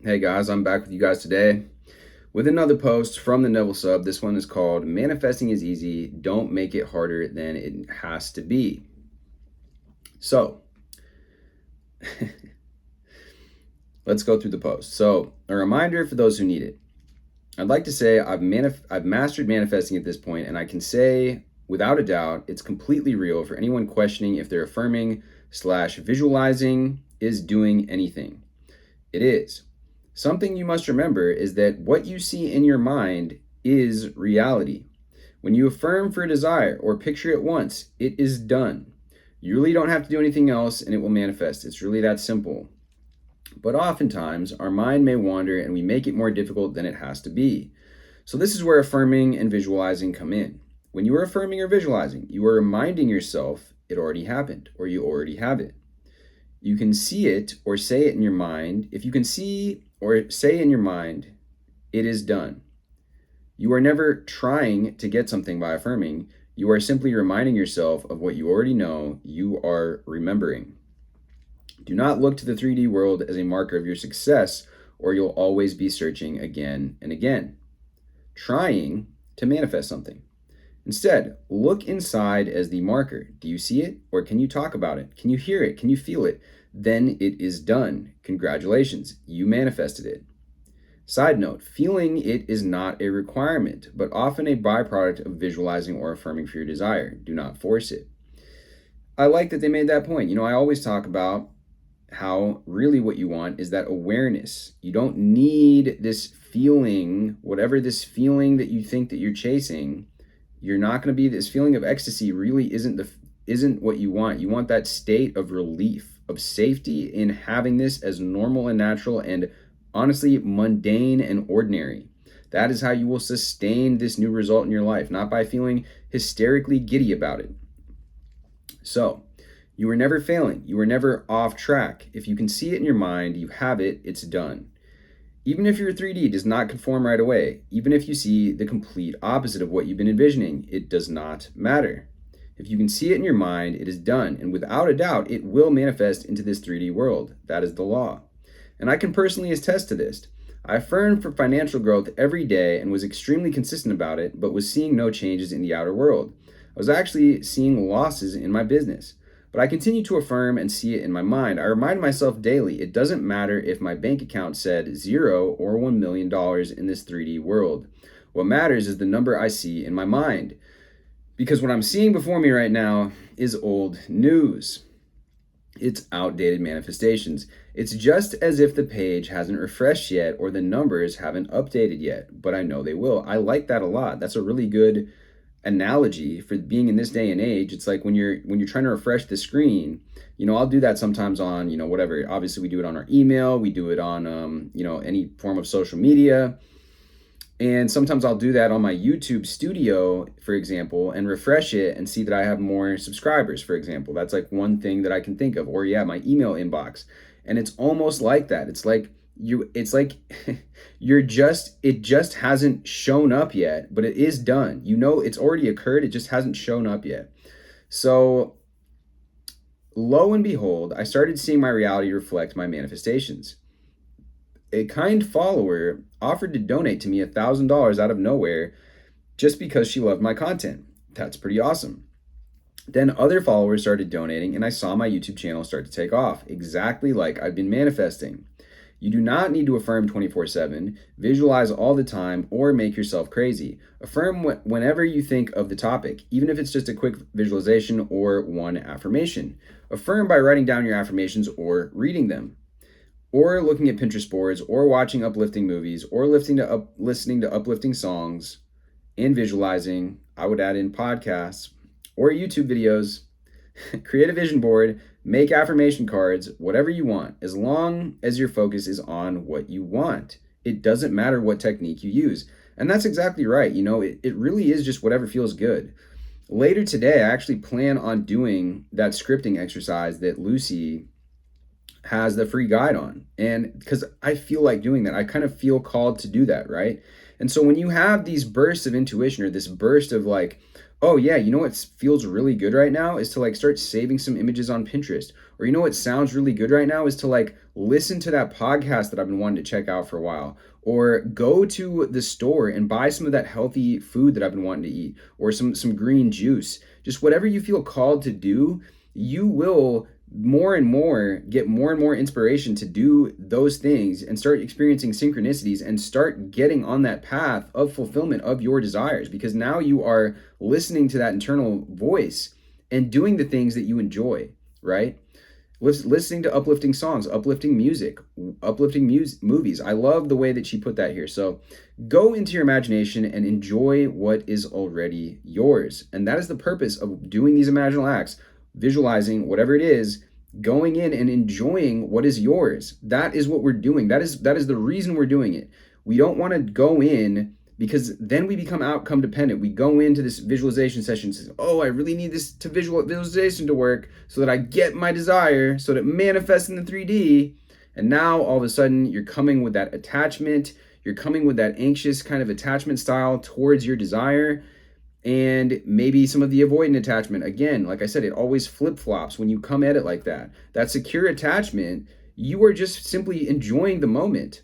Hey guys, I'm back with you guys today with another post from the Neville Sub. This one is called Manifesting is Easy, Don't Make It Harder Than It Has to Be. So, let's go through the post. So, a reminder for those who need it. I'd like to say I've mastered manifesting at this point, and I can say without a doubt it's completely real for anyone questioning if their affirming/visualizing is doing anything. It is. Something you must remember is that what you see in your mind is reality. When you affirm for a desire or picture it once, it is done. You really don't have to do anything else and it will manifest. It's really that simple. But oftentimes, our mind may wander and we make it more difficult than it has to be. So, this is where affirming and visualizing come in. When you are affirming or visualizing, you are reminding yourself it already happened or you already have it. You can see it or say it in your mind. If you can see or say in your mind, it is done. You are never trying to get something by affirming. You are simply reminding yourself of what you already know you are remembering. Do not look to the 3D world as a marker of your success, or you'll always be searching again and again, trying to manifest something. Instead, look inside as the marker. Do you see it, or can you talk about it? Can you hear it? Can you feel it? Then it is done. Congratulations, you manifested it. Side note, feeling it is not a requirement, but often a byproduct of visualizing or affirming for your desire. Do not force it. I like that they made that point. I always talk about how really what you want is that awareness. You don't need this feeling, whatever this feeling that you think that you're chasing. You're not going to be, this feeling of ecstasy really isn't what you want. You want that state of relief, of safety in having this as normal and natural and honestly mundane and ordinary. That is how you will sustain this new result in your life, not by feeling hysterically giddy about it. So, you are never failing. You are never off track. If you can see it in your mind, you have it, it's done. Even if your 3D does not conform right away, even if you see the complete opposite of what you've been envisioning, it does not matter. If you can see it in your mind, it is done, and without a doubt, it will manifest into this 3D world. That is the law. And I can personally attest to this. I affirmed for financial growth every day and was extremely consistent about it, but was seeing no changes in the outer world. I was actually seeing losses in my business. But I continue to affirm and see it in my mind. I remind myself daily, it doesn't matter if my bank account said 0 or $1 million in this 3D world. What matters is the number I see in my mind. Because what I'm seeing before me right now is old news. It's outdated manifestations. It's just as if the page hasn't refreshed yet or the numbers haven't updated yet, but I know they will. I like that a lot. That's a really good analogy for being in this day and age. It's like when you're trying to refresh the screen, I'll do that sometimes on, whatever. Obviously we do it on our email, we do it on any form of social media. And sometimes I'll do that on my YouTube studio, for example, and refresh it and see that I have more subscribers, for example. That's like one thing that I can think of. Or my email inbox. And it's almost like that. It's like it just hasn't shown up yet, but it is done. It's already occurred, it just hasn't shown up yet. So lo and behold, I started seeing my reality reflect my manifestations. A kind follower offered to donate to me $1,000 out of nowhere just because she loved my content. That's pretty awesome. Then other followers started donating and I saw my YouTube channel start to take off, exactly like I've been manifesting. You do not need to affirm 24/7, visualize all the time, or make yourself crazy. Affirm whenever you think of the topic, even if it's just a quick visualization or one affirmation. Affirm by writing down your affirmations or reading them, or looking at Pinterest boards, or watching uplifting movies, or listening to uplifting songs, and visualizing. I would add in podcasts or YouTube videos. Create a vision board, make affirmation cards, whatever you want, as long as your focus is on what you want. It doesn't matter what technique you use. And that's exactly right. It really is just whatever feels good. Later today, I actually plan on doing that scripting exercise that Lucy has the free guide on. And because I feel like doing that, I kind of feel called to do that, right? And so when you have these bursts of intuition or this burst of like, oh yeah, what feels really good right now is to like start saving some images on Pinterest. Or what sounds really good right now is to like listen to that podcast that I've been wanting to check out for a while, or go to the store and buy some of that healthy food that I've been wanting to eat, or some green juice. Just whatever you feel called to do, you will more and more get more and more inspiration to do those things and start experiencing synchronicities and start getting on that path of fulfillment of your desires, because now you are listening to that internal voice and doing the things that you enjoy, right? Listening to uplifting songs, uplifting music, movies. I love the way that she put that here. So go into your imagination and enjoy what is already yours. And that is the purpose of doing these imaginal acts, visualizing whatever it is, going in and enjoying what is yours. That is what we're doing. That is the reason we're doing it. We don't want to go in because then we become outcome dependent. We go into this visualization session and say, oh, I really need this visualization to work so that I get my desire, so that it manifests in the 3D. And now all of a sudden you're coming with that attachment. You're coming with that anxious kind of attachment style towards your desire. And maybe some of the avoidant attachment. Again, like I said, it always flip-flops when you come at it like that. That secure attachment, you are just simply enjoying the moment.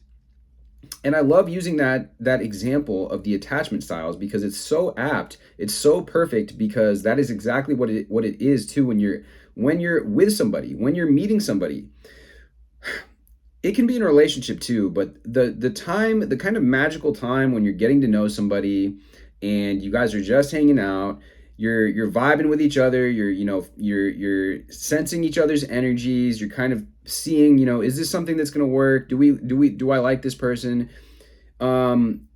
And I love using that example of the attachment styles because it's so apt. It's so perfect because that is exactly what it is too when you're with somebody, when you're meeting somebody. It can be in a relationship too, but the kind of magical time when you're getting to know somebody and you guys are just hanging out, you're vibing with each other, you're sensing each other's energies, you're kind of seeing, is this something that's going to work? Do I like this person? And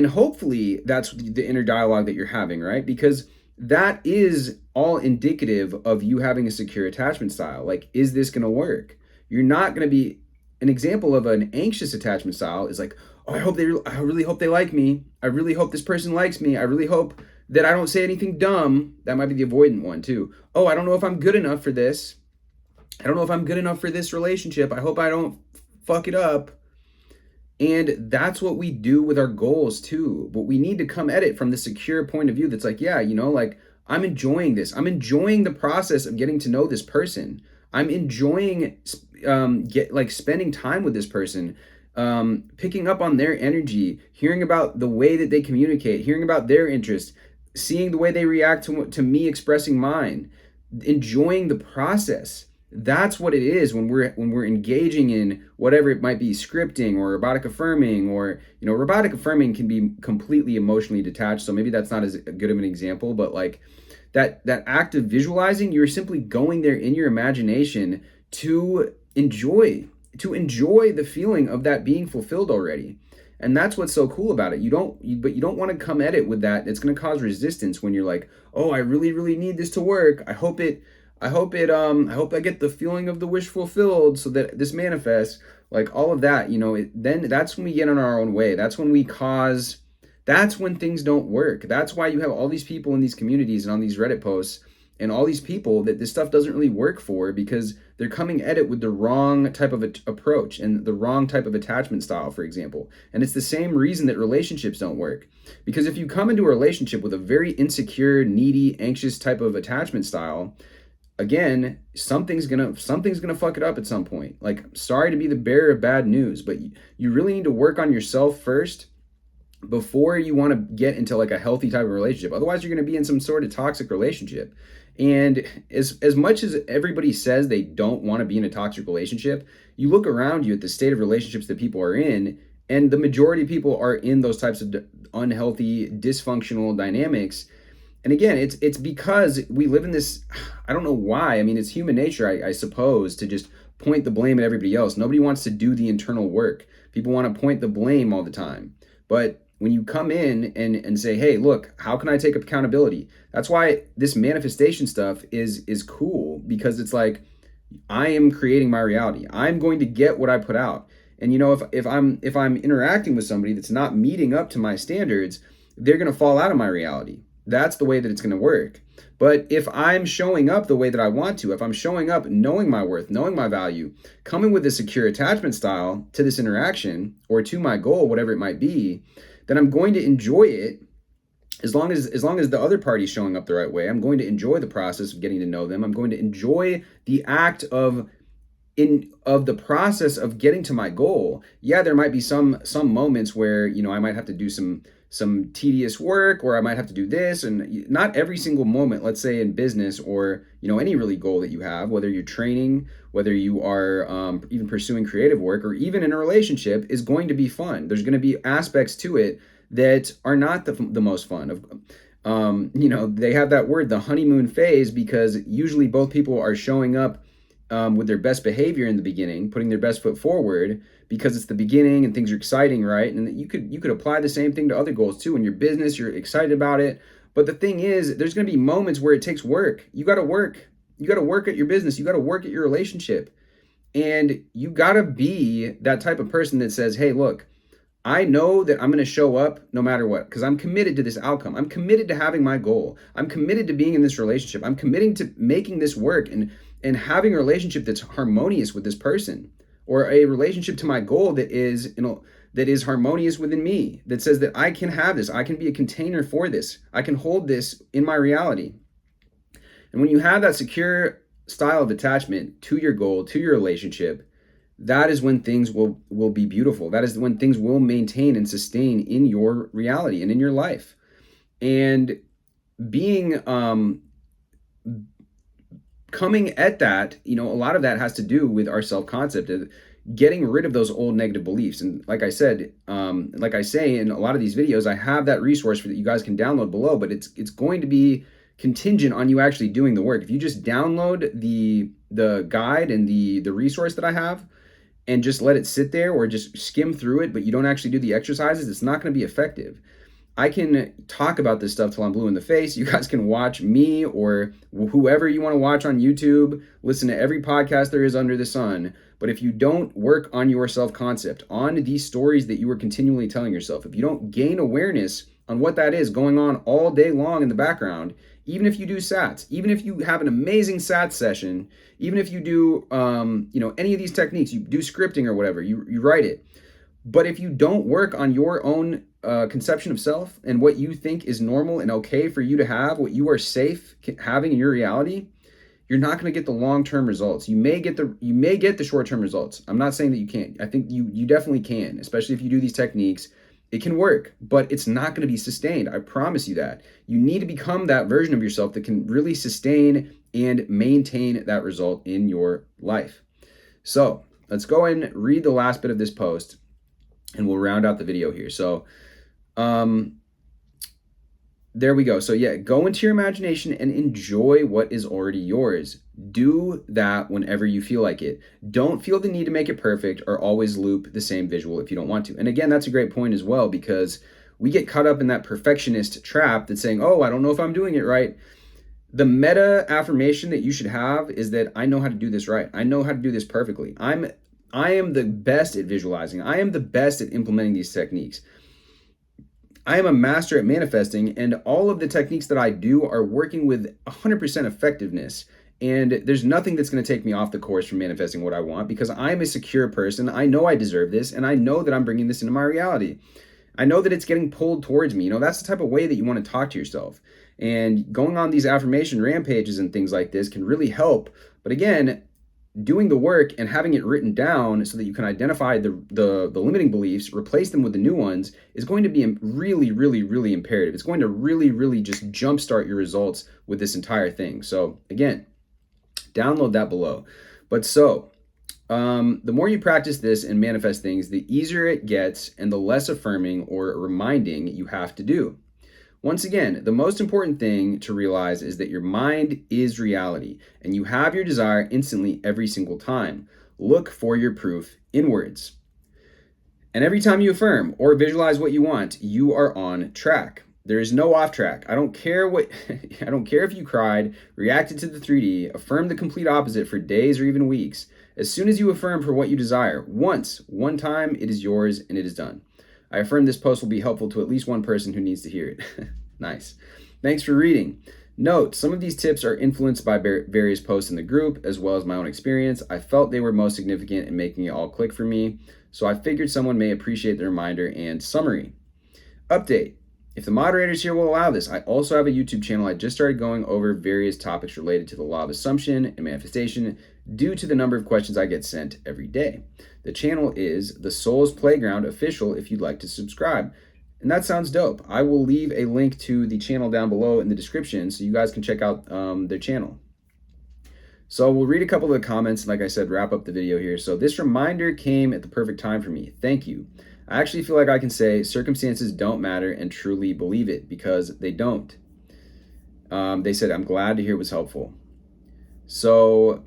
hopefully that's the inner dialogue that you're having, right? Because that is all indicative of you having a secure attachment style. Like, is this going to work? You're not going to be an example of an anxious attachment style is like, oh, I really hope they like me. I really hope this person likes me. I really hope that I don't say anything dumb. That might be the avoidant one too. Oh, I don't know if I'm good enough for this. I don't know if I'm good enough for this relationship. I hope I don't fuck it up. And that's what we do with our goals too. But we need to come at it from the secure point of view that's like, yeah, like I'm enjoying this. I'm enjoying the process of getting to know this person. I'm enjoying spending time with this person, picking up on their energy, hearing about the way that they communicate, hearing about their interests, seeing the way they react to me expressing mine, enjoying the process. That's what it is when we're engaging in whatever it might be, scripting or robotic affirming, or robotic affirming can be completely emotionally detached, so maybe that's not as good of an example, but like that act of visualizing, you're simply going there in your imagination to enjoy the feeling of that being fulfilled already. And that's what's so cool about it. You don't want to come at it with that. It's going to cause resistance when you're like, oh, I really, really need this to work. I hope I get the feeling of the wish fulfilled so that this manifests. Like all of that, then that's when we get on our own way. That's when things don't work. That's why you have all these people in these communities and on these Reddit posts and all these people that this stuff doesn't really work for, because they're coming at it with the wrong type of approach and the wrong type of attachment style, for example. And it's the same reason that relationships don't work. Because if you come into a relationship with a very insecure, needy, anxious type of attachment style, again, something's gonna fuck it up at some point. Like, sorry to be the bearer of bad news, but you really need to work on yourself first before you want to get into like a healthy type of relationship. Otherwise, you're going to be in some sort of toxic relationship. And as much as everybody says they don't want to be in a toxic relationship, you look around you at the state of relationships that people are in, and the majority of people are in those types of unhealthy, dysfunctional dynamics. And again, it's because we live in this, I don't know why. I mean, it's human nature, I suppose, to just point the blame at everybody else. Nobody wants to do the internal work. People want to point the blame all the time. But when you come in and say, hey, look, how can I take accountability? That's why this manifestation stuff is cool, because it's like, I am creating my reality. I'm going to get what I put out. And if I'm interacting with somebody that's not meeting up to my standards, they're going to fall out of my reality. That's the way that it's going to work. But if I'm showing up the way that I want to, if I'm showing up knowing my worth, knowing my value, coming with a secure attachment style to this interaction or to my goal, whatever it might be, then I'm going to enjoy it. As long as the other party's showing up the right way, I'm going to enjoy the process of getting to know them. I'm going to enjoy the act of in of the process of getting to my goal, yeah, there might be some moments where, I might have to do some tedious work, or I might have to do this, and not every single moment, let's say in business, or any really goal that you have, whether you're training, whether you are even pursuing creative work, or even in a relationship, is going to be fun. There's going to be aspects to it that are not the most fun. They have that word, the honeymoon phase, because usually both people are showing up with their best behavior in the beginning, putting their best foot forward, because it's the beginning and things are exciting, right? And you could apply the same thing to other goals too. In your business, you're excited about it. But the thing is, there's going to be moments where it takes work. You got to work. You got to work at your business. You got to work at your relationship. And you got to be that type of person that says, hey, look, I know that I'm going to show up no matter what, because I'm committed to this outcome. I'm committed to having my goal. I'm committed to being in this relationship. I'm committing to making this work and having a relationship that's harmonious with this person, or a relationship to my goal that is harmonious within me, that says that I can have this. I can be a container for this. I can hold this in my reality. And when you have that secure style of attachment to your goal, to your relationship, that is when things will be beautiful. That is when things will maintain and sustain in your reality and in your life. And being coming at that, a lot of that has to do with our self-concept, of getting rid of those old negative beliefs. And like I said, like I say in a lot of these videos, I have that resource that you guys can download below, but it's going to be contingent on you actually doing the work. If you just download the guide and the resource that I have, and just let it sit there, or just skim through it, but you don't actually do the exercises, it's not going to be effective. I can talk about this stuff till I'm blue in the face. You guys can watch me or whoever you want to watch on YouTube, listen to every podcast there is under the sun. But if you don't work on your self-concept, on these stories that you are continually telling yourself, if you don't gain awareness on what that is going on all day long in the background, even if you do SATs, even if you have an amazing SAT session, even if you do, any of these techniques, you do scripting or whatever, you write it. But if you don't work on your own conception of self and what you think is normal and okay for you to have, what you are safe having in your reality, you're not going to get the long-term results. You may get the short-term results. I'm not saying that you can't. I think you definitely can, especially if you do these techniques. It can work, but it's not going to be sustained. I promise you that. You need to become that version of yourself that can really sustain and maintain that result in your life. So let's go and read the last bit of this post, and we'll round out the video here. So there we go. So yeah, go into your imagination and enjoy what is already yours. Do that whenever you feel like it. Don't feel the need to make it perfect or always loop the same visual if you don't want to. And again, that's a great point as well, because we get caught up in that perfectionist trap that's saying, oh, I don't know if I'm doing it right. The meta affirmation that you should have is that I know how to do this right. I know how to do this perfectly. I am the best at visualizing. I am the best at implementing these techniques. I am a master at manifesting, and all of the techniques that I do are working with 100% effectiveness. And there's nothing that's going to take me off the course from manifesting what I want, because I'm a secure person. I know I deserve this, and I know that I'm bringing this into my reality. I know that it's getting pulled towards me. That's the type of way that you want to talk to yourself. And going on these affirmation rampages and things like this can really help. But again, doing the work and having it written down so that you can identify the limiting beliefs, replace them with the new ones, is going to be really, really, really imperative. It's going to really, really just jumpstart your results with this entire thing. So again, download that below. But the more you practice this and manifest things, the easier it gets and the less affirming or reminding you have to do. Once again, the most important thing to realize is that your mind is reality, and you have your desire instantly every single time. Look for your proof inwards. And every time you affirm or visualize what you want, you are on track. There is no off track. I don't care if you cried, reacted to the 3D, affirmed the complete opposite for days or even weeks. As soon as you affirm for what you desire, one time, it is yours and it is done. I affirm this post will be helpful to at least one person who needs to hear it. Nice. Thanks for reading. Note, some of these tips are influenced by various posts in the group, as well as my own experience. I felt they were most significant in making it all click for me, so I figured someone may appreciate the reminder and summary. Update. If the moderators here will allow this, I also have a YouTube channel I just started going over various topics related to the law of assumption and manifestation, due to the number of questions I get sent every day. The channel is The Soul's Playground Official if you'd like to subscribe. And that sounds dope. I will leave a link to the channel down below in the description so you guys can check out their channel. So we'll read a couple of the comments and, like I said, wrap up the video here. So this reminder came at the perfect time for me. Thank you. I actually feel like I can say circumstances don't matter and truly believe it, because they don't. They said, I'm glad to hear it was helpful. So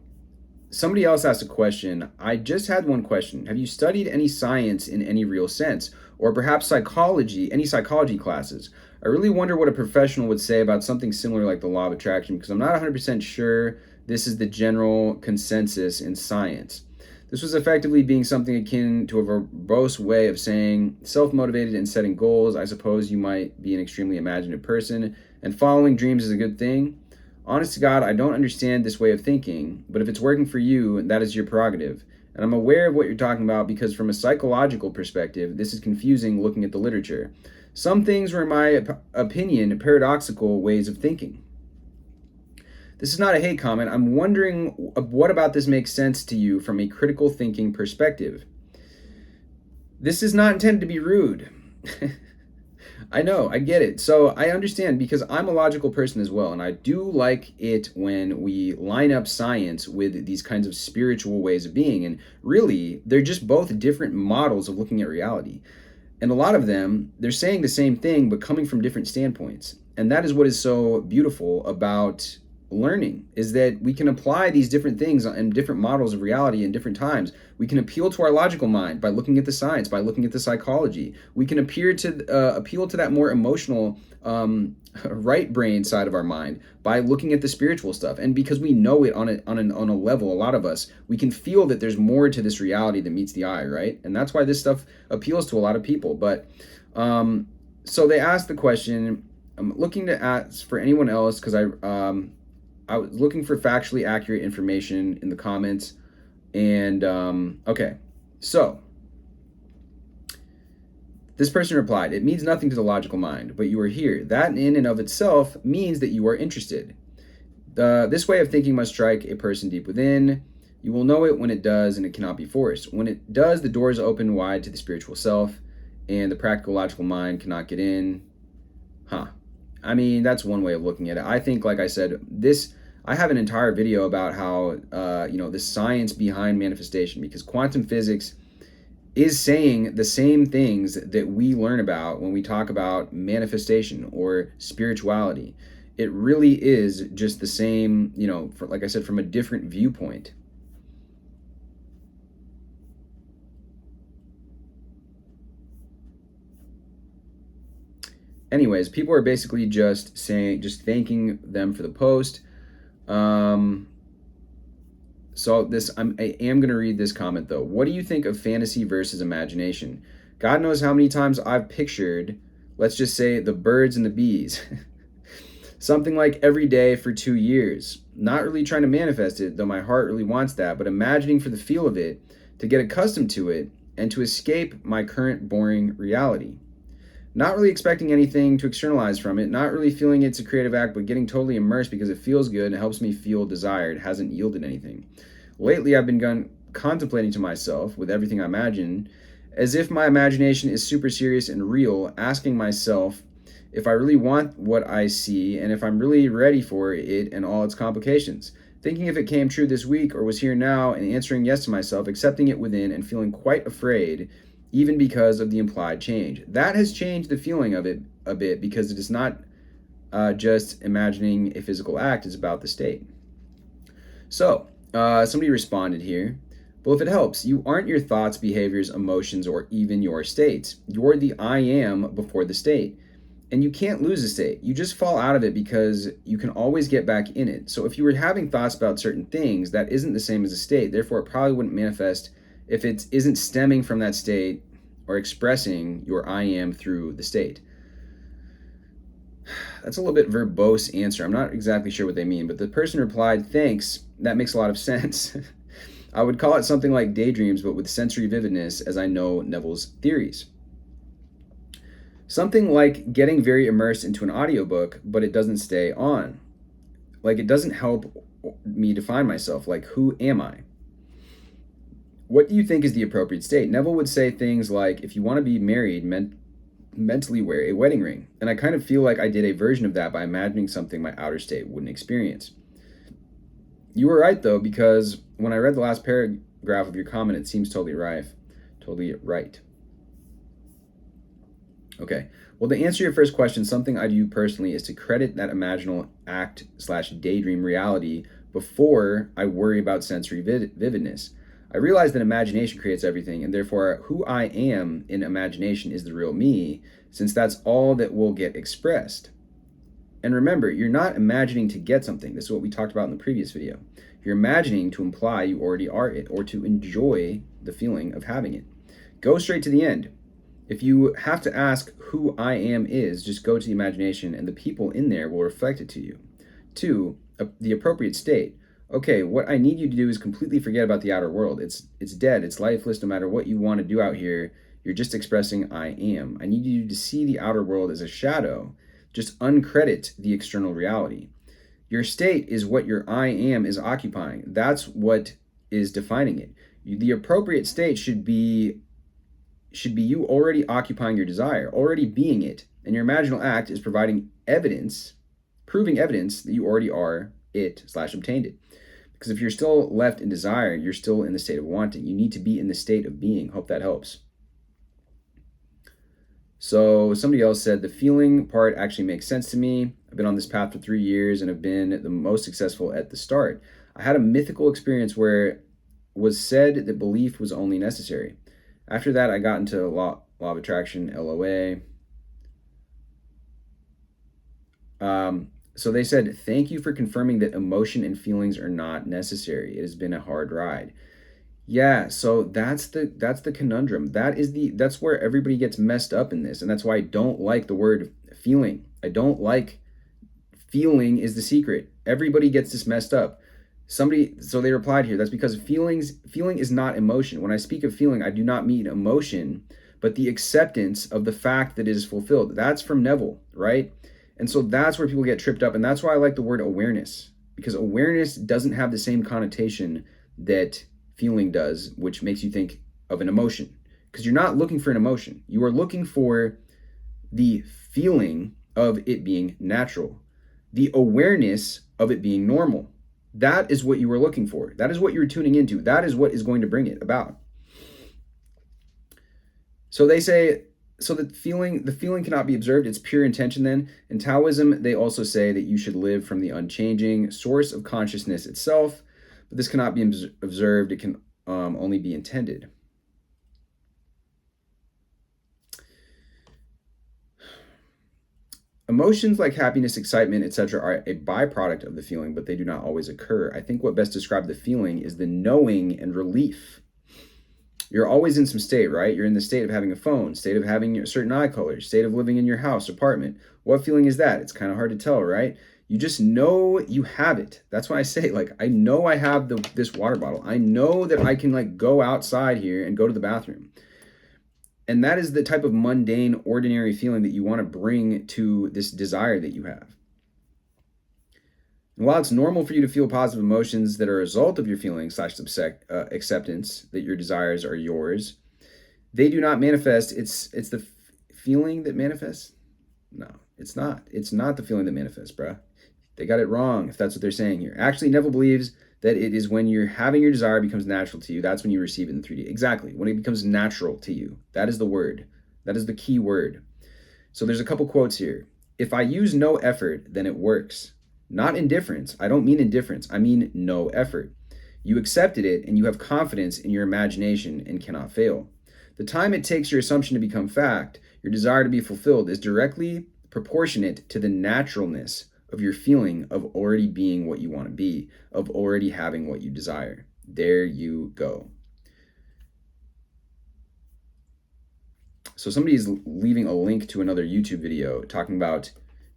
somebody else asked a question. I just had one question. Have you studied any science in any real sense? Or perhaps psychology, any psychology classes? I really wonder what a professional would say about something similar like the law of attraction, because I'm not 100% sure this is the general consensus in science. This was effectively being something akin to a verbose way of saying, self-motivated and setting goals. I suppose you might be an extremely imaginative person, and following dreams is a good thing. Honest to God, I don't understand this way of thinking, but if it's working for you, that is your prerogative. And I'm aware of what you're talking about because from a psychological perspective, this is confusing looking at the literature. Some things were, in my opinion, paradoxical ways of thinking. This is not a hate comment. I'm wondering what about this makes sense to you from a critical thinking perspective. This is not intended to be rude. I know, I get it. So I understand, because I'm a logical person as well, and I do like it when we line up science with these kinds of spiritual ways of being. And really, they're just both different models of looking at reality. And a lot of them, they're saying the same thing, but coming from different standpoints. And that is what is so beautiful about learning, is that we can apply these different things and different models of reality in different times. We can appeal to our logical mind by looking at the science, by looking at the psychology. We can appeal to that more emotional right brain side of our mind by looking at the spiritual stuff. And because we know it on a level, a lot of us, we can feel that there's more to this reality than meets the eye, right? And that's why this stuff appeals to a lot of people. But so they asked the question. I'm looking to ask for anyone else, because I was looking for factually accurate information in the comments. And okay, so this person replied, it means nothing to the logical mind, but you are here. That in and of itself means that you are interested. This way of thinking must strike a person deep within. You will know it when it does, and it cannot be forced. When it does, the doors open wide to the spiritual self, and the practical logical mind cannot get in. I mean, that's one way of looking at it. I think, like I said, I have an entire video about how, the science behind manifestation, because quantum physics is saying the same things that we learn about when we talk about manifestation or spirituality. It really is just the same, like I said, from a different viewpoint. Anyways, people are basically just thanking them for the post. So I am going to read this comment though. What do you think of fantasy versus imagination? God knows how many times I've pictured, let's just say, the birds and the bees. Something like every day for 2 years. Not really trying to manifest it, though my heart really wants that, but imagining for the feel of it, to get accustomed to it, and to escape my current boring reality. Not really expecting anything to externalize from it, not really feeling it's a creative act, but getting totally immersed because it feels good and it helps me feel desired, hasn't yielded anything. Lately, I've been contemplating to myself, with everything I imagine, as if my imagination is super serious and real, asking myself if I really want what I see and if I'm really ready for it and all its complications. Thinking if it came true this week or was here now, and answering yes to myself, accepting it within, and feeling quite afraid, even because of the implied change. That has changed the feeling of it a bit, because it is not just imagining a physical act, it's about the state. So, somebody responded here. Well, if it helps, you aren't your thoughts, behaviors, emotions, or even your states. You're the I am before the state. And you can't lose a state. You just fall out of it because you can always get back in it. So if you were having thoughts about certain things, that isn't the same as a state. Therefore, it probably wouldn't manifest if it isn't stemming from that state or expressing your I am through the state. That's a little bit verbose answer. I'm not exactly sure what they mean, but the person replied, thanks, that makes a lot of sense. I would call it something like daydreams, but with sensory vividness, as I know Neville's theories. Something like getting very immersed into an audiobook, but it doesn't stay on. Like, it doesn't help me define myself. Like, who am I? What do you think is the appropriate state? Neville would say things like, if you want to be married, mentally wear a wedding ring. And I kind of feel like I did a version of that by imagining something my outer state wouldn't experience. You were right, though, because when I read the last paragraph of your comment, it seems totally right. Totally right. Okay. Well, to answer your first question, something I do personally is to credit that imaginal act/daydream reality before I worry about sensory vividness. I realize that imagination creates everything, and therefore who I am in imagination is the real me, since that's all that will get expressed. And remember, you're not imagining to get something. This is what we talked about in the previous video. You're imagining to imply you already are it, or to enjoy the feeling of having it. Go straight to the end. If you have to ask who I am is, just go to the imagination and the people in there will reflect it to you. 2, the appropriate state. Okay, what I need you to do is completely forget about the outer world. It's dead, it's lifeless. No matter what you want to do out here, you're just expressing I am. I need you to see the outer world as a shadow. Just uncredit the external reality. Your state is what your I am is occupying. That's what is defining it. The appropriate state should be you already occupying your desire, already being it. And your imaginal act is proving evidence that you already are it/obtained it. Because if you're still left in desire, you're still in the state of wanting. You need to be in the state of being. Hope that helps. So somebody else said, the feeling part actually makes sense to me. I've been on this path for 3 years and have been the most successful at the start. I had a mythical experience where it was said that belief was only necessary. After that, I got into law of attraction, LOA. So they said, thank you for confirming that emotion and feelings are not necessary. It has been a hard ride. Yeah, so that's the conundrum. That's where everybody gets messed up in this, and that's why I don't like the word feeling. I don't like feeling is the secret. Everybody gets this messed up. So they replied here, that's because feeling is not emotion. When I speak of feeling, I do not mean emotion, but the acceptance of the fact that it is fulfilled. That's from Neville, right? And so that's where people get tripped up, and that's why I like the word awareness, because awareness doesn't have the same connotation that feeling does, which makes you think of an emotion, because you're not looking for an emotion. You are looking for the feeling of it being natural, the awareness of it being normal. That is what you were looking for. That is what you're tuning into. That is what is going to bring it about. So they say, so the feeling cannot be observed. It's pure intention then. In Taoism, they also say that you should live from the unchanging source of consciousness itself, but this cannot be observed. It can only be intended. Emotions like happiness, excitement, etc. are a byproduct of the feeling, but they do not always occur. I think what best describes the feeling is the knowing and relief. You're always in some state, right? You're in the state of having a phone, state of having a certain eye color, state of living in your house, apartment. What feeling is that? It's kind of hard to tell, right? You just know you have it. That's why I say, like, I know I have this water bottle. I know that I can, like, go outside here and go to the bathroom. And that is the type of mundane, ordinary feeling that you want to bring to this desire that you have. And while it's normal for you to feel positive emotions that are a result of your feelings / acceptance that your desires are yours, they do not manifest. It's the feeling that manifests. No, it's not. It's not the feeling that manifests, bruh. They got it wrong if that's what they're saying here. Actually, Neville believes that it is when you're having your desire becomes natural to you. That's when you receive it in 3D. Exactly. When it becomes natural to you. That is the word. That is the key word. So there's a couple quotes here. If I use no effort, then it works. Not indifference. I don't mean indifference. I mean no effort. You accepted it and you have confidence in your imagination and cannot fail. The time it takes your assumption to become fact, your desire to be fulfilled, is directly proportionate to the naturalness of your feeling of already being what you want to be, of already having what you desire. There you go. So somebody is leaving a link to another YouTube video talking about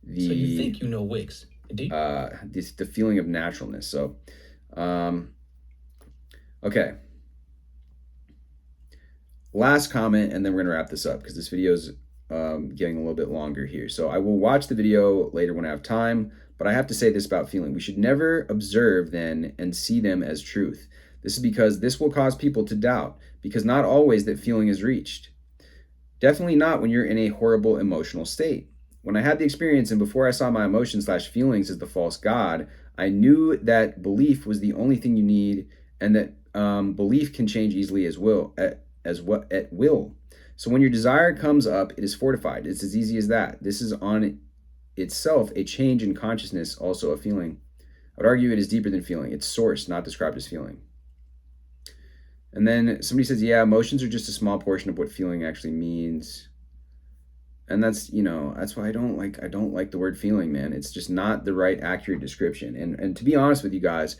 the... So you think you know Wix? The feeling of naturalness. So, okay. Last comment, and then we're going to wrap this up because this video is getting a little bit longer here. So I will watch the video later when I have time, But I have to say this about feeling. We should never observe then and see them as truth. This is because this will cause people to doubt, because not always that feeling is reached. Definitely not when you're in a horrible emotional state. When I had the experience and before I saw my emotions/feelings as the false God, I knew that belief was the only thing you need, and that belief can change easily at will. So when your desire comes up, it is fortified. It's as easy as that. This is on itself a change in consciousness, also a feeling. I would argue it is deeper than feeling. It's source, not described as feeling. And then somebody says, yeah, emotions are just a small portion of what feeling actually means. And that's, that's why I don't like the word feeling, man. It's just not the right accurate description. And to be honest with you guys,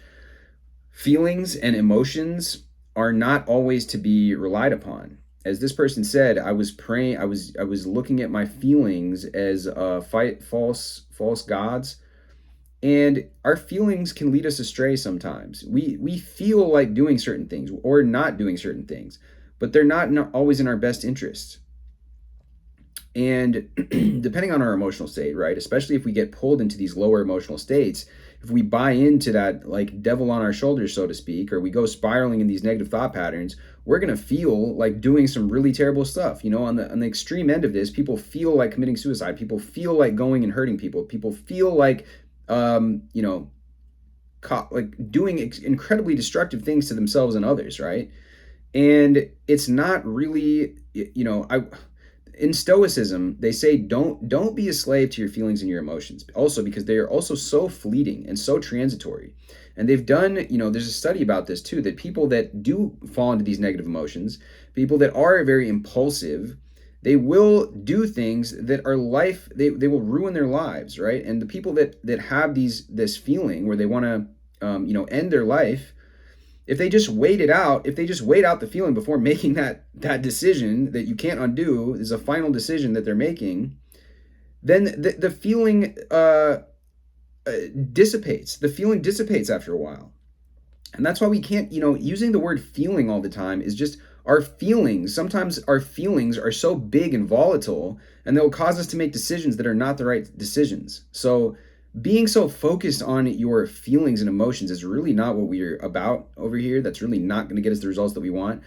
feelings and emotions are not always to be relied upon. As this person said, I was praying, I was looking at my feelings as false gods. And our feelings can lead us astray sometimes. We feel like doing certain things or not doing certain things, but they're not always in our best interests. And depending on our emotional state, right, especially if we get pulled into these lower emotional states, if we buy into that like devil on our shoulders, so to speak, or we go spiraling in these negative thought patterns, we're going to feel like doing some really terrible stuff. On the extreme end of this, people feel like committing suicide. People feel like going and hurting people. People feel like doing incredibly destructive things to themselves and others, right? And it's not really, in Stoicism, they say don't be a slave to your feelings and your emotions. Also, because they are also so fleeting and so transitory. And they've done, there's a study about this too, that people that do fall into these negative emotions, people that are very impulsive, they will do things that are they will ruin their lives, right? And the people that have this feeling where they want to end their life, if they just wait out the feeling before making that decision that you can't undo, is a final decision that they're making, then the feeling dissipates. The feeling dissipates after a while. And that's why we can't, using the word feeling all the time is just our feelings. Sometimes our feelings are so big and volatile, and they'll cause us to make decisions that are not the right decisions. So being so focused on your feelings and emotions is really not what we're about over here. That's really not going to get us the results that we want.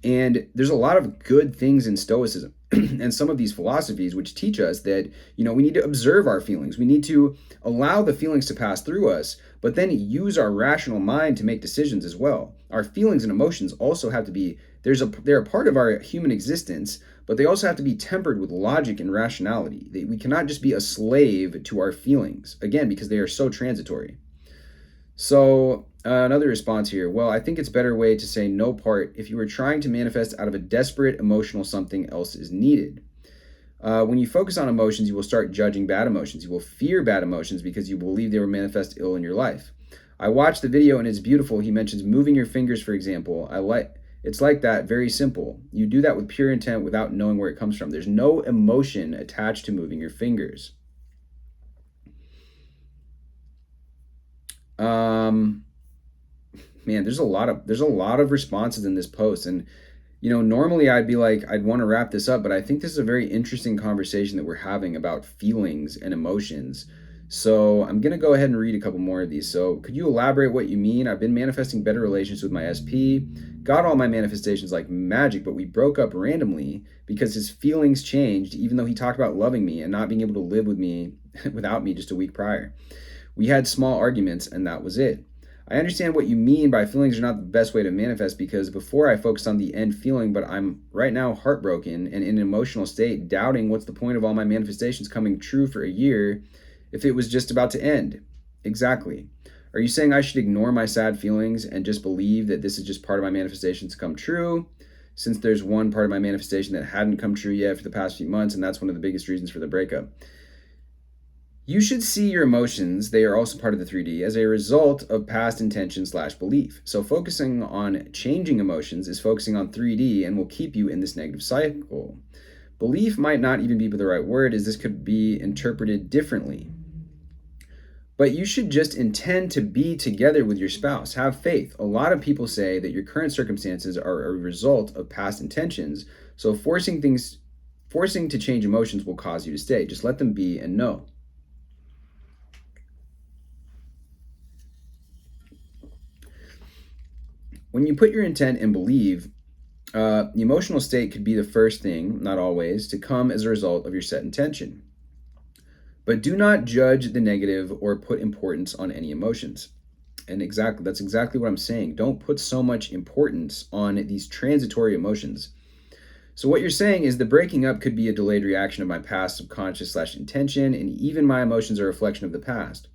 And there's a lot of good things in Stoicism and some of these philosophies which teach us that, we need to observe our feelings. We need to allow the feelings to pass through us, but then use our rational mind to make decisions as well. Our feelings and emotions also have to be, they're a part of our human existence, but they also have to be tempered with logic and rationality. We cannot just be a slave to our feelings, again, because they are so transitory. So another response here. Well, I think it's a better way to say no part if you were trying to manifest out of a desperate emotional something else is needed. When you focus on emotions, you will start judging bad emotions. You will fear bad emotions because you believe they will manifest ill in your life. I watched the video and it's beautiful. He mentions moving your fingers, for example. It's like that, very simple. You do that with pure intent without knowing where it comes from. There's no emotion attached to moving your fingers. Man, there's a lot of responses in this post, and normally I'd want to wrap this up, but I think this is a very interesting conversation that we're having about feelings and emotions. So I'm going to go ahead and read a couple more of these. So could you elaborate what you mean? I've been manifesting better relations with my SP. Got all my manifestations like magic, but we broke up randomly because his feelings changed, even though he talked about loving me and not being able to live with me without me just a week prior. We had small arguments and that was it. I understand what you mean by feelings are not the best way to manifest, because before I focused on the end feeling, but I'm right now heartbroken and in an emotional state, doubting what's the point of all my manifestations coming true for a year if it was just about to end. Exactly. Are you saying I should ignore my sad feelings and just believe that this is just part of my manifestations to come true, since there's one part of my manifestation that hadn't come true yet for the past few months, and that's one of the biggest reasons for the breakup? You should see your emotions, they are also part of the 3D, as a result of past intention/belief. So focusing on changing emotions is focusing on 3D and will keep you in this negative cycle. Belief might not even be the right word, as this could be interpreted differently. But you should just intend to be together with your spouse. Have faith. A lot of people say that your current circumstances are a result of past intentions, so forcing to change emotions will cause you to stay. Just let them be and know. When you put your intent and believe, the emotional state could be the first thing, not always, to come as a result of your set intention. But do not judge the negative or put importance on any emotions. And that's exactly what I'm saying. Don't put so much importance on these transitory emotions. So what you're saying is the breaking up could be a delayed reaction of my past subconscious/intention, and even my emotions are a reflection of the past.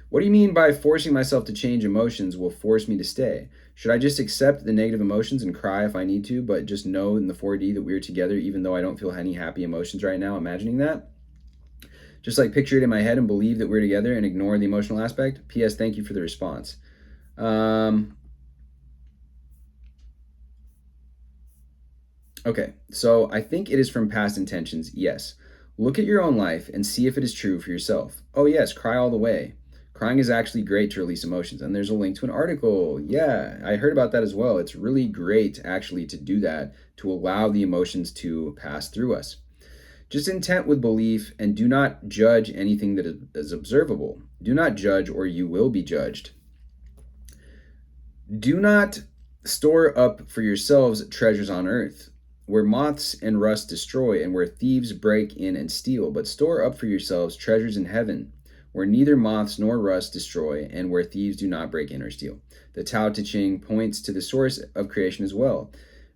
What do you mean by forcing myself to change emotions will force me to stay? Should I just accept the negative emotions and cry if I need to, but just know in the 4D that we're together even though I don't feel any happy emotions right now, imagining that? Just like picture it in my head and believe that we're together and ignore the emotional aspect? P.S. Thank you for the response. Okay, so I think it is from past intentions, yes. Look at your own life and see if it is true for yourself. Oh, yes, cry all the way. Crying is actually great to release emotions. And there's a link to an article. Yeah, I heard about that as well. It's really great actually to do that, to allow the emotions to pass through us. Just intent with belief and do not judge anything that is observable. Do not judge or you will be judged. Do not store up for yourselves treasures on earth, where moths and rust destroy, and where thieves break in and steal, but store up for yourselves treasures in heaven, where neither moths nor rust destroy, and where thieves do not break in or steal. The Tao Te Ching points to the source of creation as well.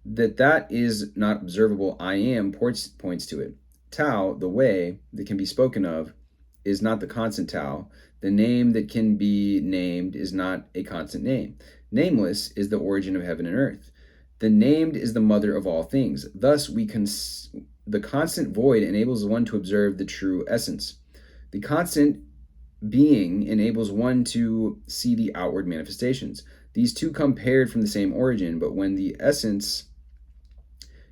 That is not observable I am points to it. Tao, the way that can be spoken of, is not the constant Tao. The name that can be named is not a constant name. Nameless is the origin of heaven and earth. The named is the mother of all things. Thus, the constant void enables one to observe the true essence. The constant being enables one to see the outward manifestations. These two come paired from the same origin, but when the essence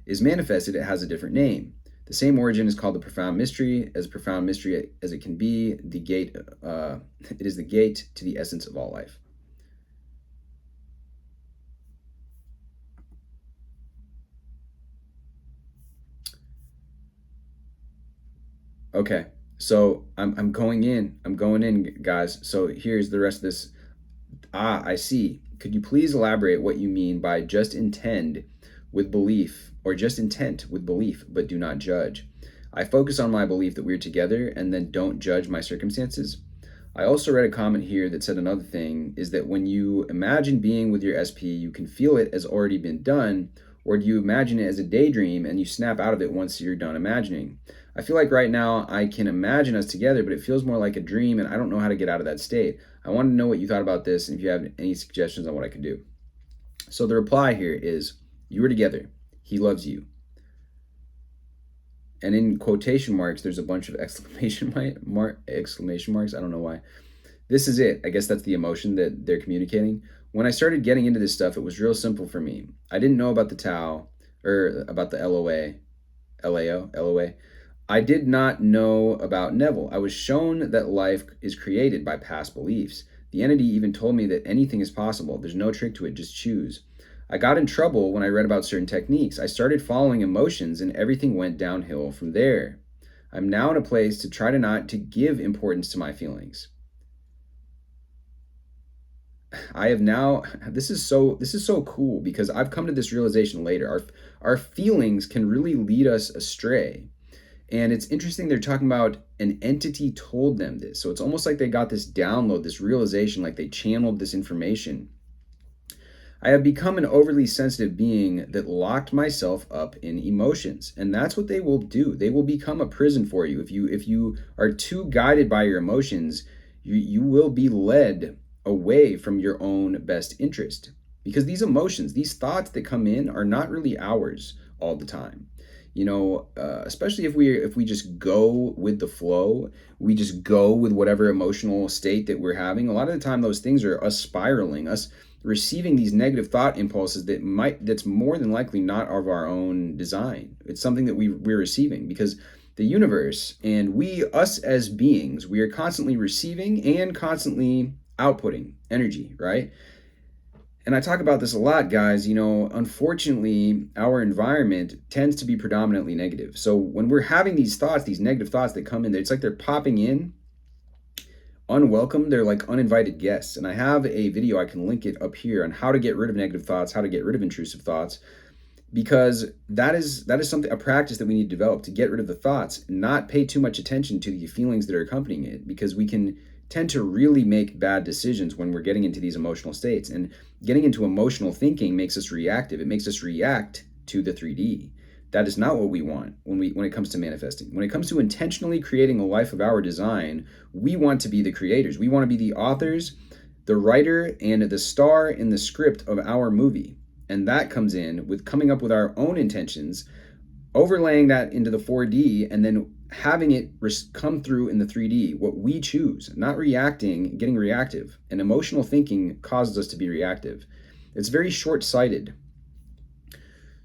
is manifested, it has a different name. The same origin is called the profound mystery, as profound mystery as it can be. The gate, it is the gate to the essence of all life. Okay, so I'm going in, guys. So here's the rest of this. I see. Could you please elaborate what you mean by just intend with belief, or just intent with belief, but do not judge? I focus on my belief that we're together and then don't judge my circumstances. I also read a comment here that said another thing is that when you imagine being with your SP, you can feel it as already been done, or do you imagine it as a daydream and you snap out of it once you're done imagining? I feel like right now I can imagine us together, but it feels more like a dream and I don't know how to get out of that state. I want to know what you thought about this and if you have any suggestions on what I could do. So the reply here is, you were together. He loves you. And in quotation marks, there's a bunch of exclamation marks. I don't know why. This is it. I guess that's the emotion that they're communicating. When I started getting into this stuff, it was real simple for me. I didn't know about the Tao, or about the LOA. I did not know about Neville. I was shown that life is created by past beliefs. The entity even told me that anything is possible. There's no trick to it, just choose. I got in trouble when I read about certain techniques. I started following emotions and everything went downhill from there. I'm now in a place to try to not to give importance to my feelings. I have now, this is so cool because I've come to this realization later. Our feelings can really lead us astray. And it's interesting they're talking about an entity told them this. So it's almost like they got this download, this realization, like they channeled this information. I have become an overly sensitive being that locked myself up in emotions. And that's what they will do. They will become a prison for you. If you are too guided by your emotions, you will be led away from your own best interest. Because these emotions, these thoughts that come in are not really ours all the time. You know, especially if we just go with the flow, we just go with whatever emotional state that we're having. A lot of the time those things are us spiraling, us receiving these negative thought impulses that's more than likely not of our own design. It's something that we're receiving because the universe and us as beings, we are constantly receiving and constantly outputting energy, right? And I talk about this a lot, guys. You know, unfortunately, our environment tends to be predominantly negative. So when we're having these thoughts, these negative thoughts that come in, it's like they're popping in unwelcome. They're like uninvited guests. And I have a video, I can link it up here, on how to get rid of negative thoughts, how to get rid of intrusive thoughts, because that is something, a practice that we need to develop, to get rid of the thoughts, not pay too much attention to the feelings that are accompanying it, because we can tend to really make bad decisions when we're getting into these emotional states. And getting into emotional thinking makes us reactive. It makes us react to the 3D. That is not what we want when it comes to manifesting. When it comes to intentionally creating a life of our design, we want to be the creators. We want to be the authors, the writer, and the star in the script of our movie. And that comes in with coming up with our own intentions, overlaying that into the 4D, and then having it come through in the 3D, what we choose, not reacting, getting reactive. And emotional thinking causes us to be reactive. It's very short-sighted.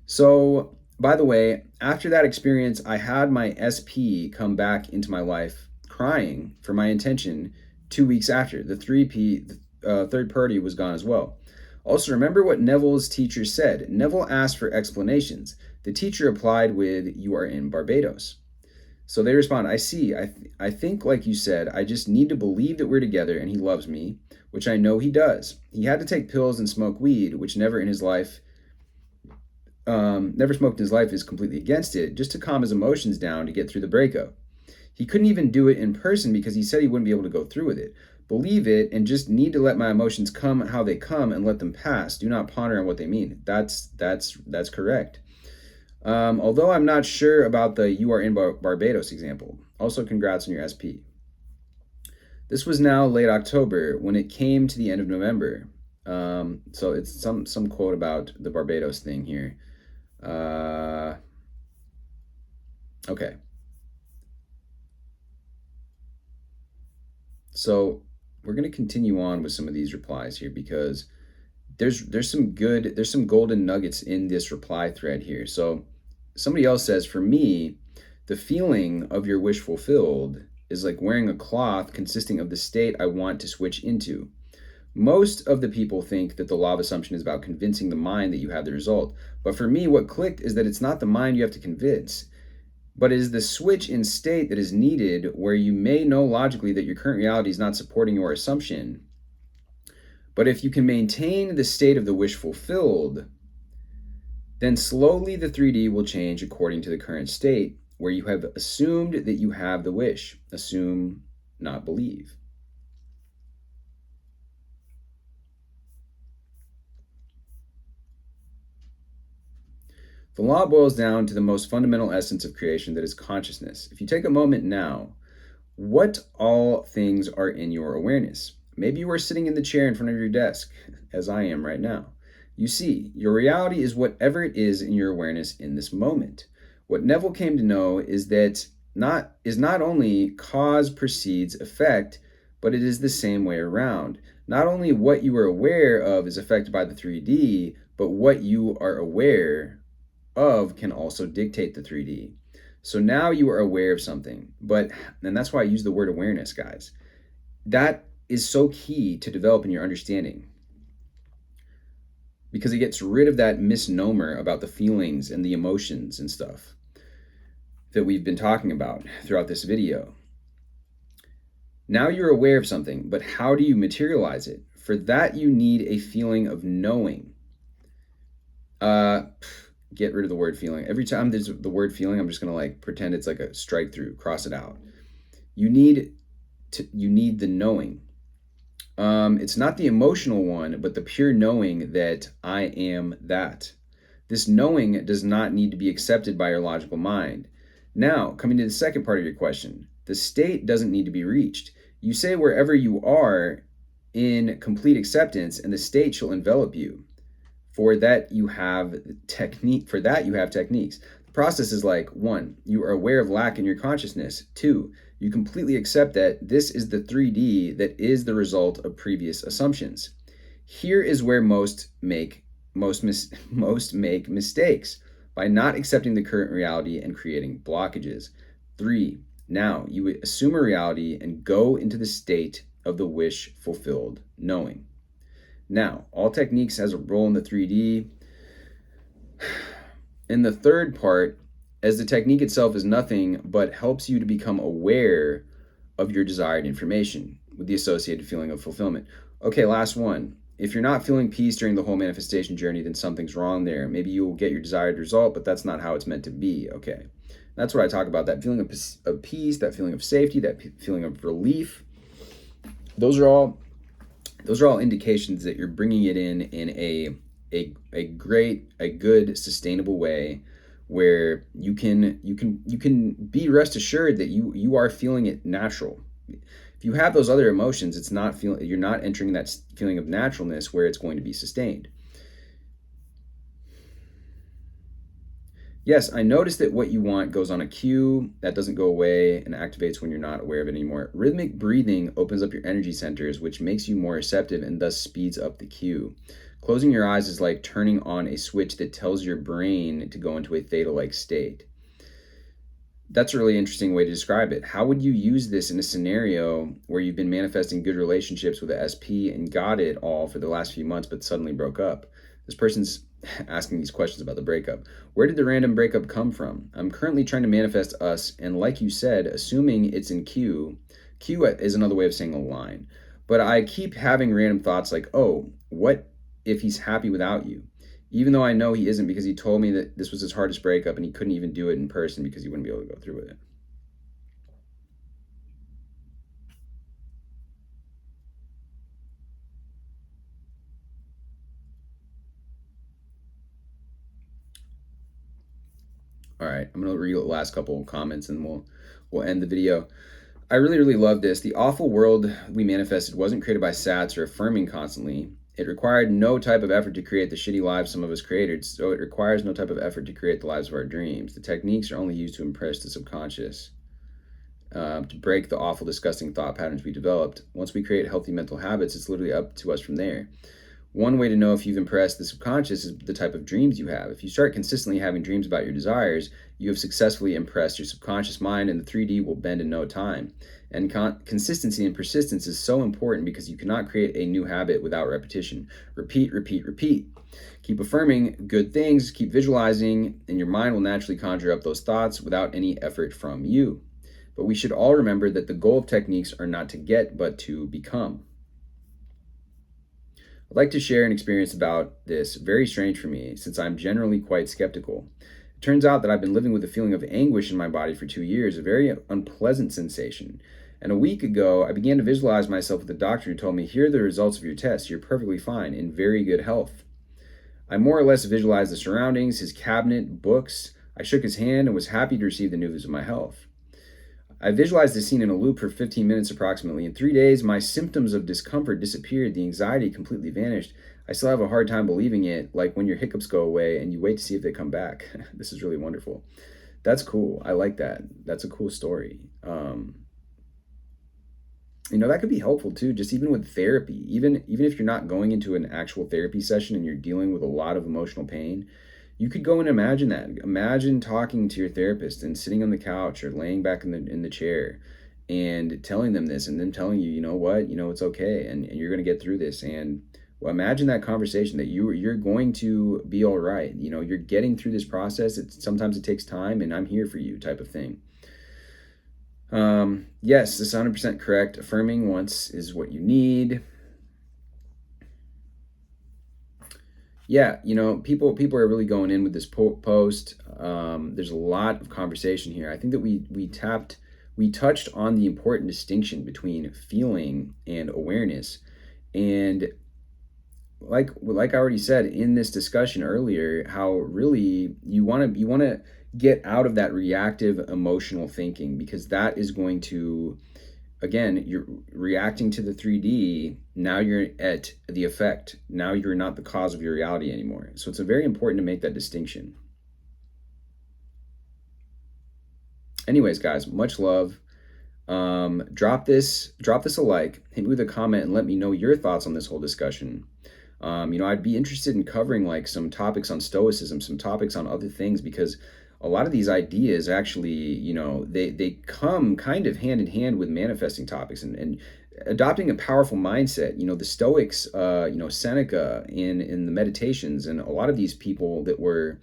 So, by the way, after that experience, I had my SP come back into my life crying for my intention 2 weeks after. The 3P, third party, was gone as well. Also, remember what Neville's teacher said. Neville asked for explanations. The teacher replied with, "You are in Barbados." So they respond, "I see. I think, like you said, I just need to believe that we're together and he loves me, which I know he does. He had to take pills and smoke weed, which never smoked in his life, is completely against it, just to calm his emotions down to get through the breakup. He couldn't even do it in person because he said he wouldn't be able to go through with it. Believe it and just need to let my emotions come how they come and let them pass. Do not ponder on what they mean." That's correct. Although I'm not sure about the "you are in Barbados" example. Also, congrats on your SP. This was now late October when it came to the end of November. So it's some quote about the Barbados thing here. Okay. So we're going to continue on with some of these replies here, because there's some golden nuggets in this reply thread here. So somebody else says, "For me, the feeling of your wish fulfilled is like wearing a cloth consisting of the state I want to switch into. Most of the people think that the law of assumption is about convincing the mind that you have the result. But for me, what clicked is that it's not the mind you have to convince, but it is the switch in state that is needed, where you may know logically that your current reality is not supporting your assumption. But if you can maintain the state of the wish fulfilled, then slowly the 3D will change according to the current state, where you have assumed that you have the wish. Assume, not believe." The law boils down to the most fundamental essence of creation, that is consciousness. If you take a moment now, what all things are in your awareness? Maybe you are sitting in the chair in front of your desk, as I am right now. You see, your reality is whatever it is in your awareness in this moment. What Neville came to know is that not only cause precedes effect, but it is the same way around. Not only what you are aware of is affected by the 3D, but what you are aware of can also dictate the 3D. So now you are aware of something, and that's why I use the word awareness, guys. That is so key to developing your understanding, because it gets rid of that misnomer about the feelings and the emotions and stuff that we've been talking about throughout this video. Now you're aware of something, but how do you materialize it? For that, you need a feeling of knowing. Get rid of the word feeling. Every time there's the word feeling, I'm just going to like pretend it's like a strike through, cross it out. You need the knowing. It's not the emotional one, but the pure knowing that I am that. This knowing does not need to be accepted by your logical mind. Now, coming to the second part of your question, the state doesn't need to be reached. You say wherever you are in complete acceptance, and the state shall envelop you. For that you have techniques. The process is like: 1, you are aware of lack in your consciousness. 2, you completely accept that this is the 3D that is the result of previous assumptions. Here is where most make mistakes, by not accepting the current reality and creating blockages. 3, now you assume a reality and go into the state of the wish fulfilled knowing. Now, all techniques has a role in the 3D. In the third part, as the technique itself is nothing but helps you to become aware of your desired information with the associated feeling of fulfillment. Okay, last one. If you're not feeling peace during the whole manifestation journey, then something's wrong there. Maybe you will get your desired result, but that's not how it's meant to be. Okay. That's what I talk about, that feeling of peace, that feeling of safety, that feeling of relief. Those are all indications that you're bringing it in a good, sustainable way where you can be rest assured that you are feeling it natural. If you have those other emotions, you're not entering that feeling of naturalness where it's going to be sustained. Yes, I noticed that what you want goes on a cue that doesn't go away and activates when you're not aware of it anymore. Rhythmic breathing opens up your energy centers, which makes you more receptive and thus speeds up the cue. Closing your eyes is like turning on a switch that tells your brain to go into a theta-like state. That's a really interesting way to describe it. How would you use this in a scenario where you've been manifesting good relationships with a SP and got it all for the last few months but suddenly broke up? This person's asking these questions about the breakup. Where did the random breakup come from? I'm currently trying to manifest us, and like you said, assuming it's in Q is another way of saying a line. But I keep having random thoughts like, oh, what if he's happy without you? Even though I know he isn't, because he told me that this was his hardest breakup and he couldn't even do it in person because he wouldn't be able to go through with it. All right, I'm gonna read the last couple of comments and we'll end the video. I really, really love this. The awful world we manifested wasn't created by sats or affirming constantly. It required no type of effort to create the shitty lives some of us created, so it requires no type of effort to create the lives of our dreams. The techniques are only used to impress the subconscious, to break the awful, disgusting thought patterns we developed. Once we create healthy mental habits, it's literally up to us from there. One way to know if you've impressed the subconscious is the type of dreams you have. If you start consistently having dreams about your desires, you have successfully impressed your subconscious mind, and the 3D will bend in no time. And consistency and persistence is so important because you cannot create a new habit without repetition. Repeat, repeat, repeat. Keep affirming good things, keep visualizing, and your mind will naturally conjure up those thoughts without any effort from you. But we should all remember that the goal of techniques are not to get, but to become. I'd like to share an experience about this, very strange for me, since I'm generally quite skeptical. It turns out that I've been living with a feeling of anguish in my body for 2 years, a very unpleasant sensation. And a week ago, I began to visualize myself with the doctor who told me, here are the results of your tests. You're perfectly fine, in very good health. I more or less visualized the surroundings, his cabinet, books. I shook his hand and was happy to receive the news of my health. I visualized the scene in a loop for 15 minutes approximately. In 3 days, my symptoms of discomfort disappeared. The anxiety completely vanished. I still have a hard time believing it, like when your hiccups go away and you wait to see if they come back. This is really wonderful. That's cool. I like that. That's a cool story. That could be helpful too, just even with therapy. Even if you're not going into an actual therapy session and you're dealing with a lot of emotional pain, you could go and imagine that. Imagine talking to your therapist and sitting on the couch or laying back in the chair and telling them this, and then telling you, you know what, it's okay, and you're going to get through this. And imagine that conversation, that you're going to be all right. You're getting through this process. Sometimes it takes time, and I'm here for you, type of thing. Yes, this is 100% correct. Affirming once is what you need. Yeah, people are really going in with this post. There's a lot of conversation here. I think that we touched on the important distinction between feeling and awareness. And like I already said in this discussion earlier, how really you want to get out of that reactive emotional thinking, because that is going to, again, you're reacting to the 3D. Now you're at the effect. Now you're not the cause of your reality anymore. So it's very important to make that distinction. Anyways, guys, much love. Drop this a like, hit me with a comment, and let me know your thoughts on this whole discussion. I'd be interested in covering like some topics on stoicism, some topics on other things, because a lot of these ideas actually, they come kind of hand in hand with manifesting topics and adopting a powerful mindset. The Stoics, Seneca in the Meditations, and a lot of these people that were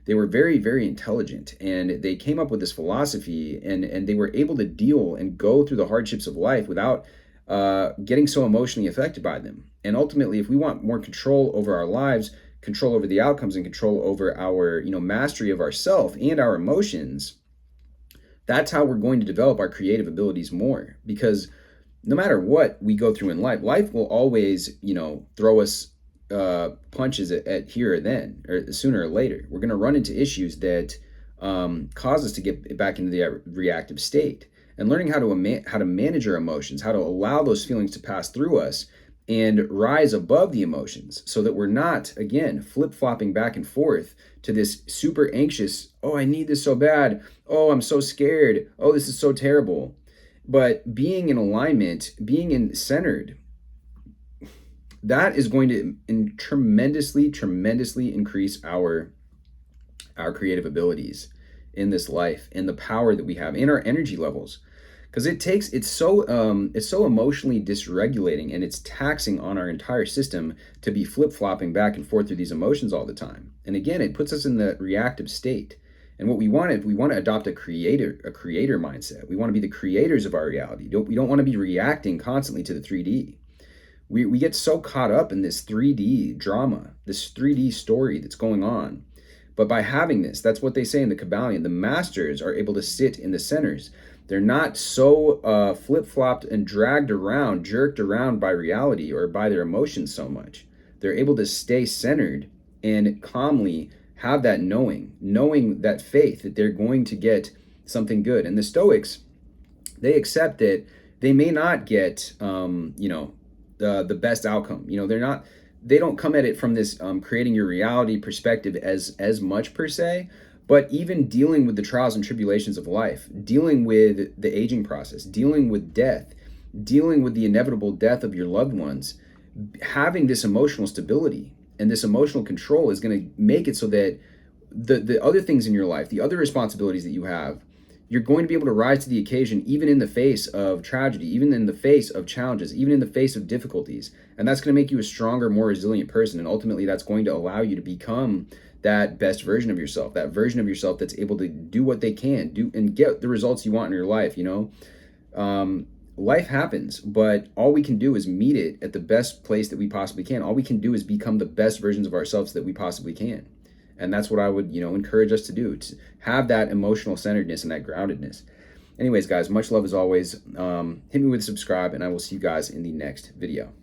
They were very, very intelligent, and they came up with this philosophy, and they were able to deal and go through the hardships of life without getting so emotionally affected by them. And ultimately, if we want more control over our lives, control over the outcomes, and control over our, mastery of ourself and our emotions, that's how we're going to develop our creative abilities more. Because no matter what we go through in life, life will always, throw us punches at here or then, or sooner or later. We're going to run into issues that cause us to get back into the reactive state. And learning how to manage our emotions, how to allow those feelings to pass through us and rise above the emotions, so that we're not, again, flip-flopping back and forth to this super anxious, oh, I need this so bad, oh, I'm so scared, oh, this is so terrible. But being in alignment, being centered, that is going to tremendously increase our creative abilities in this life, and the power that we have, and our energy levels. Because it's so emotionally dysregulating, and it's taxing on our entire system to be flip-flopping back and forth through these emotions all the time. And again, it puts us in the reactive state. And what we want is, we want to adopt a creator mindset. We want to be the creators of our reality. We don't want to be reacting constantly to the 3D. We get so caught up in this 3D drama, this 3D story that's going on. But by having this, that's what they say in the Kybalion, the masters are able to sit in the centers. They're not so flip-flopped and dragged around, jerked around by reality or by their emotions so much. They're able to stay centered and calmly have that knowing that faith that they're going to get something good. And the Stoics, they accept that they may not get, the best outcome. They don't come at it from this creating your reality perspective as much per se. But even dealing with the trials and tribulations of life, dealing with the aging process, dealing with death, dealing with the inevitable death of your loved ones, having this emotional stability and this emotional control is going to make it so that the other things in your life, the other responsibilities that you have, you're going to be able to rise to the occasion, even in the face of tragedy, even in the face of challenges, even in the face of difficulties. And that's going to make you a stronger, more resilient person. And ultimately, that's going to allow you to become that best version of yourself, that version of yourself that's able to do what they can do and get the results you want in your life. Life happens, but all we can do is meet it at the best place that we possibly can. All we can do is become the best versions of ourselves that we possibly can. And that's what I would, encourage us to do, to have that emotional centeredness and that groundedness. Anyways, guys, much love as always. Hit me with subscribe, and I will see you guys in the next video.